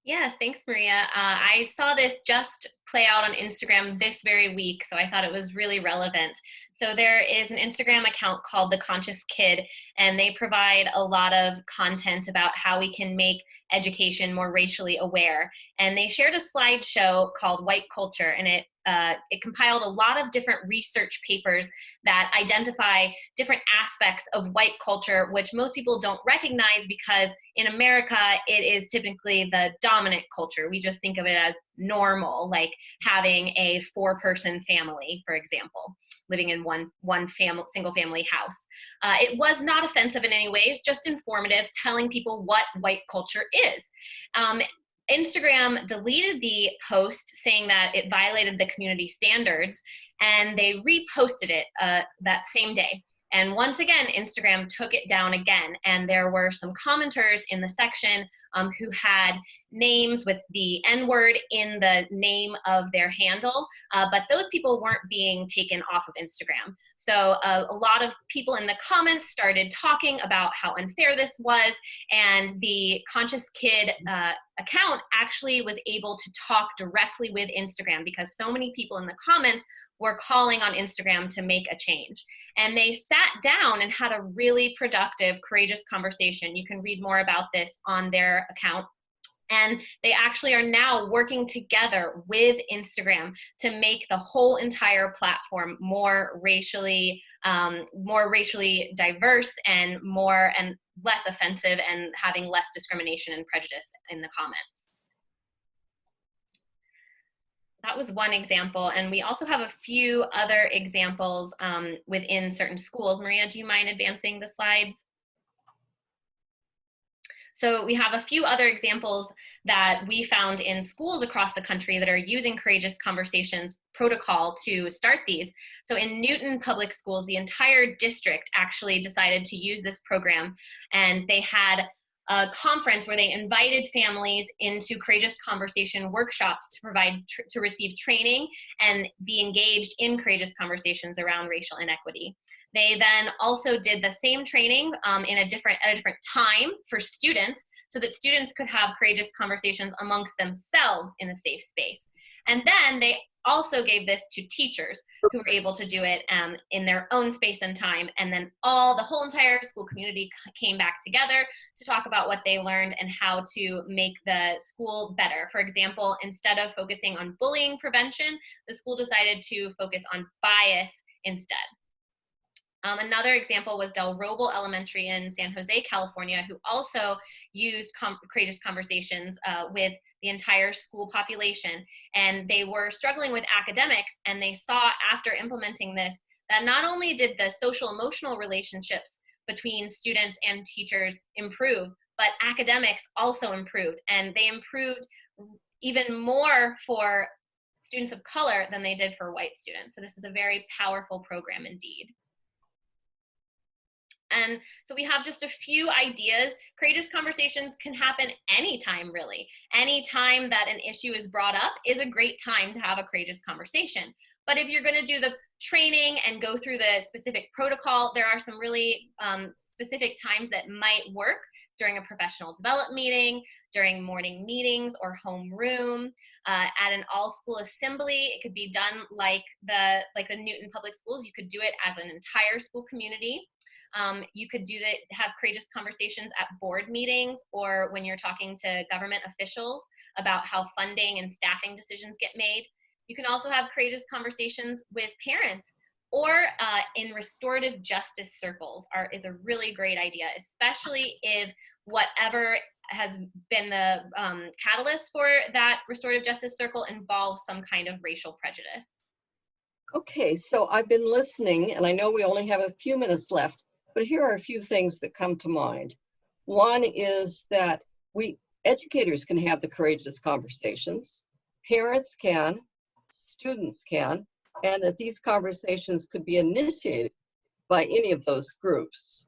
Yes, thanks, Maria. I saw this just play out on Instagram this very week, so I thought it was really relevant. So there is an Instagram account called The Conscious Kid, and they provide a lot of content about how we can make education more racially aware. And they shared a slideshow called White Culture, and it compiled a lot of different research papers that identify different aspects of white culture, which most people don't recognize because in America, it is typically the dominant culture. We just think of it as normal, like having a 4-person family, for example, living in one single family house. It was not offensive in any ways, just informative, telling people what white culture is. Instagram deleted the post saying that it violated the community standards, and they reposted it that same day. And once again, Instagram took it down again. And there were some commenters in the section who had names with the N-word in the name of their handle, but those people weren't being taken off of Instagram. So a lot of people in the comments started talking about how unfair this was, and the Conscious Kid account actually was able to talk directly with Instagram because so many people in the comments were calling on Instagram to make a change. And they sat down and had a really productive, courageous conversation. You can read more about this on their account. And they actually are now working together with Instagram to make the whole entire platform more racially diverse and less offensive, and having less discrimination and prejudice in the comments. That was one example, and we also have a few other examples within certain schools. Maria, do you mind advancing the slides? So we have a few other examples that we found in schools across the country that are using Courageous Conversations protocol to start these. So in Newton Public Schools, the entire district actually decided to use this program, and they had a conference where they invited families into Courageous Conversation workshops to receive training and be engaged in courageous conversations around racial inequity. They then also did the same training at a different time for students, so that students could have courageous conversations amongst themselves in a safe space. And then they also gave this to teachers who were able to do it in their own space and time. And then the whole entire school community came back together to talk about what they learned and how to make the school better. For example, instead of focusing on bullying prevention, the school decided to focus on bias instead. Another example was Dell Robo Elementary in San Jose, California, who also used Courageous Conversations with the entire school population. And they were struggling with academics, and they saw after implementing this that not only did the social emotional relationships between students and teachers improve, but academics also improved. And they improved even more for students of color than they did for white students. So this is a very powerful program indeed. And so we have just a few ideas. Courageous conversations can happen anytime, really. Any time that an issue is brought up is a great time to have a courageous conversation. But if you're going to do the training and go through the specific protocol, there are some really specific times that might work during a professional development meeting, during morning meetings or homeroom, at an all-school assembly. It could be done like the Newton Public Schools. You could do it as an entire school community. You could have courageous conversations at board meetings, or when you're talking to government officials about how funding and staffing decisions get made. You can also have courageous conversations with parents, or in restorative justice circles is a really great idea, especially if whatever has been the catalyst for that restorative justice circle involves some kind of racial prejudice. Okay, so I've been listening, and I know we only have a few minutes left, but here are a few things that come to mind. One is that educators can have the courageous conversations, parents can, students can, and that these conversations could be initiated by any of those groups.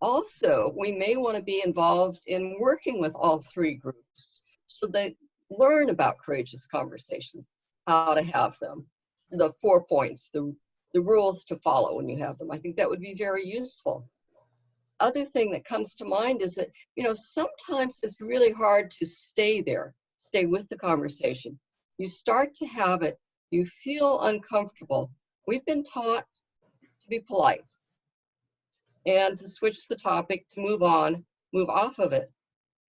Also, we may want to be involved in working with all three groups so they learn about courageous conversations, how to have them, the 4 points, the rules to follow when you have them. I think that would be very useful. Other thing that comes to mind is that, sometimes it's really hard to stay there, stay with the conversation. You start to have it, you feel uncomfortable. We've been taught to be polite and to switch the topic, to move on, move off of it.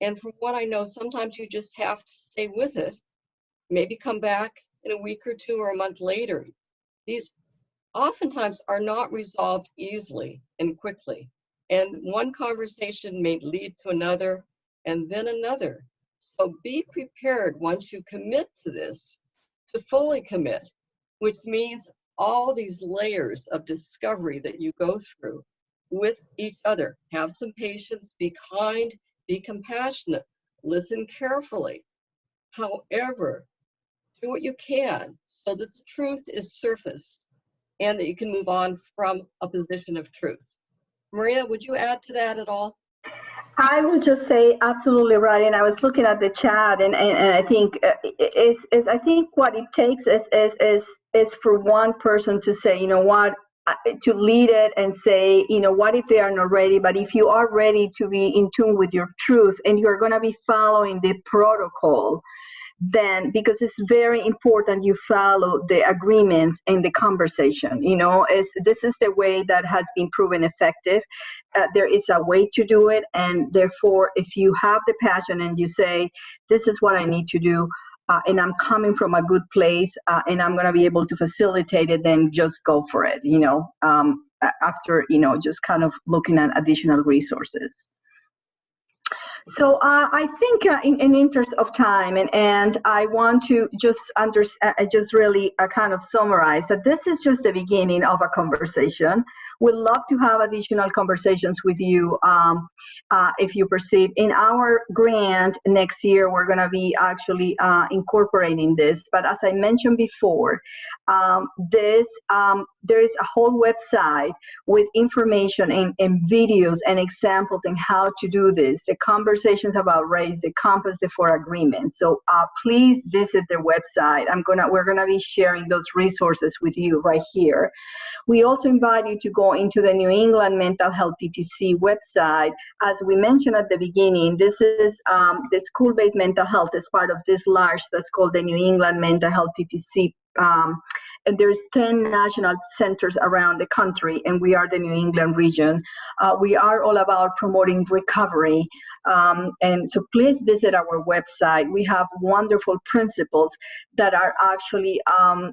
And from what I know, sometimes you just have to stay with it, maybe come back in a week or two or a month later. These oftentimes are not resolved easily and quickly. And one conversation may lead to another and then another. So be prepared once you commit to this, to fully commit, which means all these layers of discovery that you go through with each other. Have some patience, be kind, be compassionate, listen carefully. However, do what you can so that the truth is surfaced and that you can move on from a position of truth. Maria, would you add to that at all? I would just say absolutely right. And I was looking at the chat, and I think I think what it takes is for one person to say, you know what, to lead it and say, you know, what if they are not ready? But if you are ready to be in tune with your truth and you're going to be following the protocol, then, because it's very important you follow the agreements in the conversation, this is the way that has been proven effective. There is a way to do it, and therefore if you have the passion and you say, this is what I need to do, and I'm coming from a good place, and I'm going to be able to facilitate it, then just go for it, after, just kind of looking at additional resources. So I think in interest of time, and I want to just really kind of summarize that this is just the beginning of a conversation. We'd love to have additional conversations with you if you perceive. In our grant next year, we're going to be actually incorporating this. But as I mentioned before, there is a whole website with information and videos and examples in how to do this. The conversations about race, the compass, the 4 agreements. So please visit their website. We're gonna be sharing those resources with you right here. We also invite you to go into the New England Mental Health TTC website. As we mentioned at the beginning, this is the school-based mental health is part of this large that's called the New England Mental Health TTC. And there's 10 national centers around the country, and we are the New England region. We are all about promoting recovery. And so please visit our website. We have wonderful principles that are actually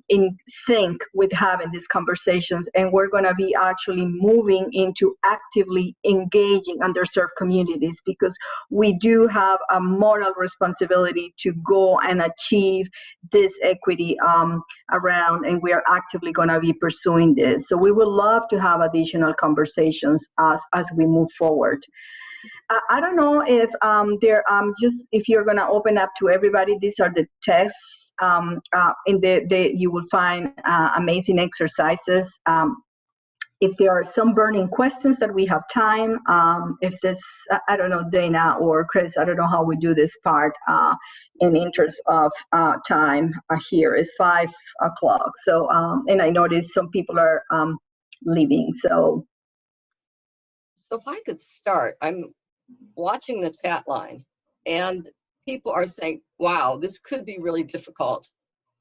in sync with having these conversations. And we're gonna be actually moving into actively engaging underserved communities, because we do have a moral responsibility to go and achieve this equity around, and we are actively going to be pursuing this. So we would love to have additional conversations as we move forward. I don't know if if you're going to open up to everybody. These are the tests. You will find amazing exercises. If there are some burning questions that we have time, if this, I don't know, Dana or Chris, I don't know how we do this part in interest of time here. It's 5 o'clock. So, and I noticed some people are leaving, so. So if I could start, I'm watching the chat line and people are saying, wow, this could be really difficult.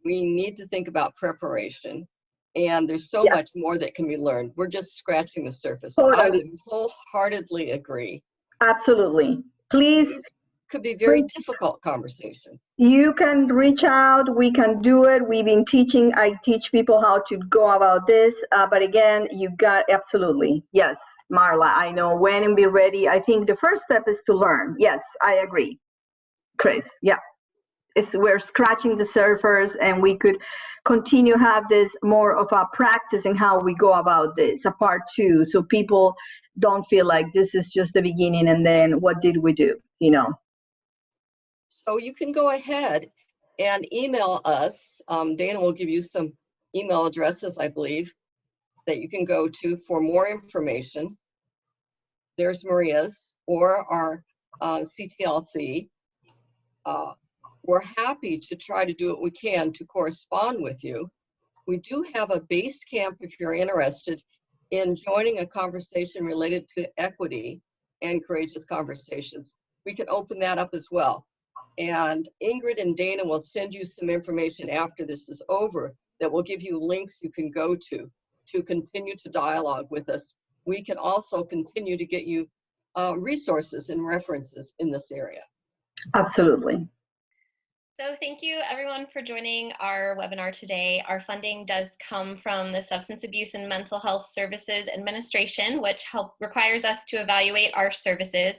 We need to think about preparation. And there's so much more that can be learned. We're just scratching the surface. Totally. I would wholeheartedly agree. Absolutely. Please. These could be very difficult conversations. You can reach out. We can do it. We've been teaching. I teach people how to go about this. But again, you got absolutely. Yes, Marla, I know when and be ready. I think the first step is to learn. Yes, I agree. Chris, yeah. We're scratching the surface, and we could continue have this more of a practice in how we go about this, a part 2, so people don't feel like this is just the beginning and then what did we do, So you can go ahead and email us. Dana will give you some email addresses, I believe, that you can go to for more information. there's Maria's or our CTLC. We're happy to try to do what we can to correspond with you. We do have a base camp if you're interested in joining a conversation related to equity and courageous conversations. We can open that up as well. And Ingrid and Dana will send you some information after this is over that will give you links you can go to continue to dialogue with us. We can also continue to get you resources and references in this area. Absolutely. So thank you everyone for joining our webinar today. Our funding does come from the Substance Abuse and Mental Health Services Administration, which requires us to evaluate our services.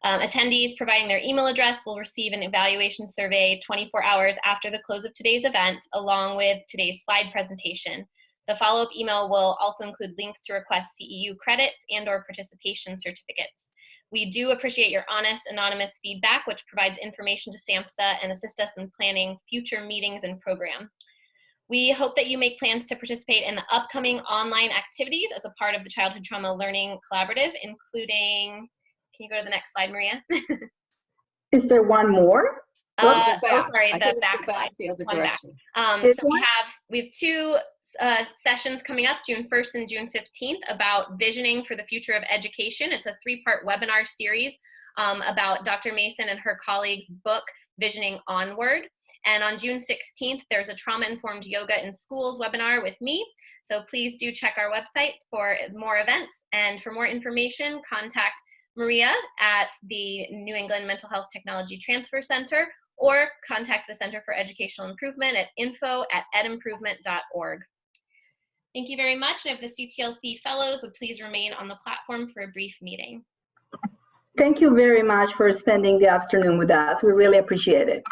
Attendees providing their email address will receive an evaluation survey 24 hours after the close of today's event, along with today's slide presentation. The follow-up email will also include links to request CEU credits and/or participation certificates. We do appreciate your honest, anonymous feedback, which provides information to Samsa and assists us in planning future meetings and program. We hope that you make plans to participate in the upcoming online activities as a part of the Childhood Trauma Learning Collaborative, including, can you go to the next slide, Maria? Is there one more? Oh, sorry, the back slide. The other One direction. back. So we have two sessions coming up, June 1st and June 15th, about visioning for the future of education. It's a 3-part webinar series about Dr. Mason and her colleagues' book, Visioning Onward. And on June 16th, there's a trauma-informed yoga in schools webinar with me. So please do check our website for more events. And for more information, contact Maria at the New England Mental Health Technology Transfer Center, or contact the Center for Educational Improvement at info@edimprovement.org. Thank you very much. And if the CTLC fellows would please remain on the platform for a brief meeting. Thank you very much for spending the afternoon with us. We really appreciate it.